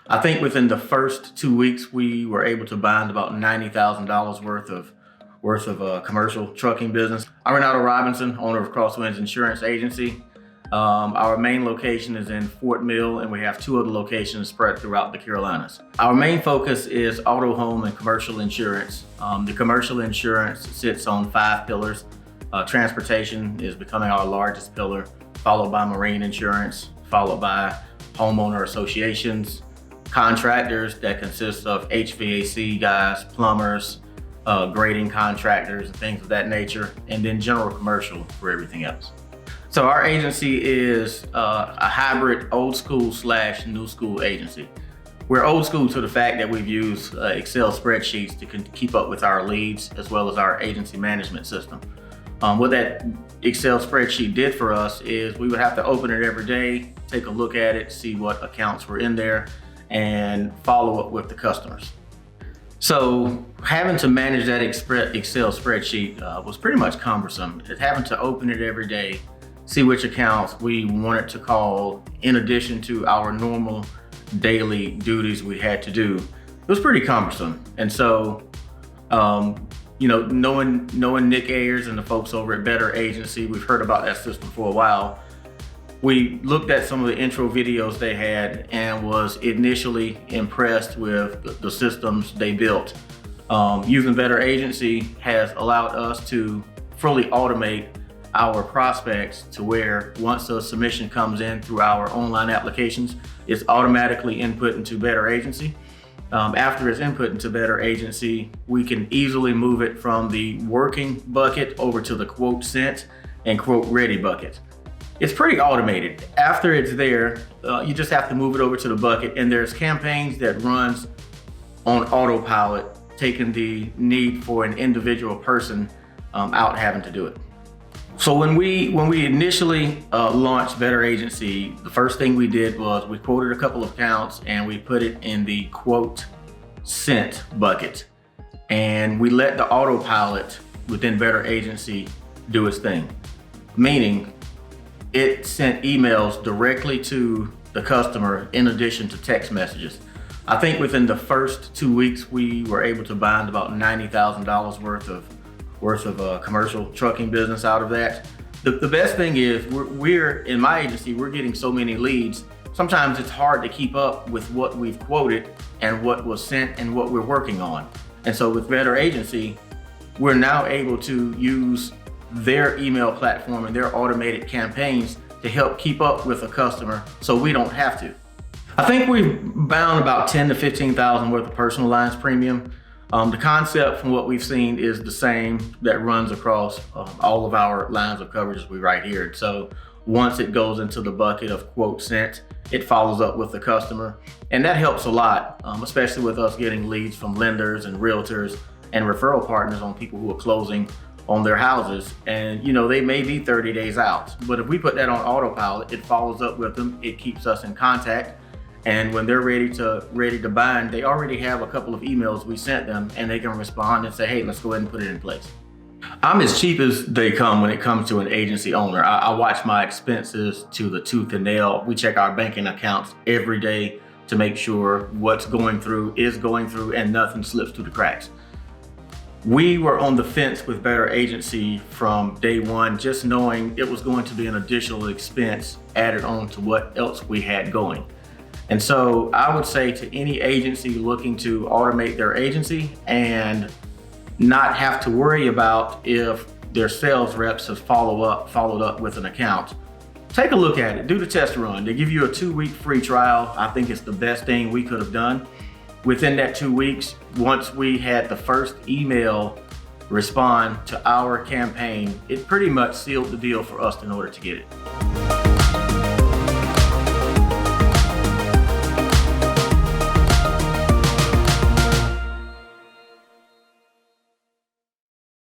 I think within the first 2 weeks, we were able to bind about $90,000 worth of commercial trucking business. I'm Renado Robinson, owner of Crosswinds Insurance Agency. Our main location is in Fort Mill, and we have 2 other locations spread throughout the Carolinas. Our main focus is auto, home, and commercial insurance. The commercial insurance sits on 5 pillars. Transportation is becoming our largest pillar, followed by marine insurance, followed by homeowner associations, contractors that consist of HVAC guys, plumbers, grading contractors, and things of that nature, and then general commercial for everything else. So our agency is a hybrid old school / new school agency. We're old school to the fact that we've used Excel spreadsheets to keep up with our leads as well as our agency management system. What that Excel spreadsheet did for us is we would have to open it every day, take a look at it, see what accounts were in there, and follow up with the customers. So having to manage that Excel spreadsheet was pretty much cumbersome. Having to open it every day, see which accounts we wanted to call in addition to our normal daily duties we had to do. It was pretty cumbersome. And so, knowing Nick Ayers and the folks over at Better Agency, we've heard about that system for a while. We looked at some of the intro videos they had and was initially impressed with the systems they built. Using Better Agency has allowed us to fully automate our prospects to where once a submission comes in through our online applications, it's automatically input into Better Agency. After it's input into Better Agency, we can easily move it from the working bucket over to the quote sent and quote ready bucket. It's pretty automated. After it's there, you just have to move it over to the bucket, and there's campaigns that runs on autopilot, taking the need for an individual person out having to do it. So when we initially launched Better Agency, the first thing we did was we quoted a couple of accounts and we put it in the quote sent bucket, and we let the autopilot within Better Agency do its thing, meaning it sent emails directly to the customer in addition to text messages. I think within the first 2 weeks, we were able to bind about $90,000 worth of commercial trucking business out of that. The best thing is we're in my agency, we're getting so many leads. Sometimes it's hard to keep up with what we've quoted and what was sent and what we're working on. And so with Better Agency, we're now able to use their email platform and their automated campaigns to help keep up with a customer so we don't have to. I think we've bound about $10,000 to $15,000 worth of personal lines premium. The concept from what we've seen is the same that runs across all of our lines of coverages we write here. So once it goes into the bucket of quote sent, it follows up with the customer. And that helps a lot, especially with us getting leads from lenders and realtors and referral partners on people who are closing on their houses. And they may be 30 days out, but if we put that on autopilot, it follows up with them, it keeps us in contact. And when they're ready to bind, they already have a couple of emails we sent them, and they can respond and say, hey, let's go ahead and put it in place. I'm as cheap as they come when it comes to an agency owner. I watch my expenses to the tooth and nail. We check our banking accounts every day to make sure what's going through is going through and nothing slips through the cracks. We were on the fence with Better Agency from day one, just knowing it was going to be an additional expense added on to what else we had going. And so I would say to any agency looking to automate their agency and not have to worry about if their sales reps have followed up with an account, take a look at it, do the test run. They give you a 2-week free trial. I think it's the best thing we could have done. Within that 2 weeks, once we had the first email respond to our campaign, it pretty much sealed the deal for us in order to get it.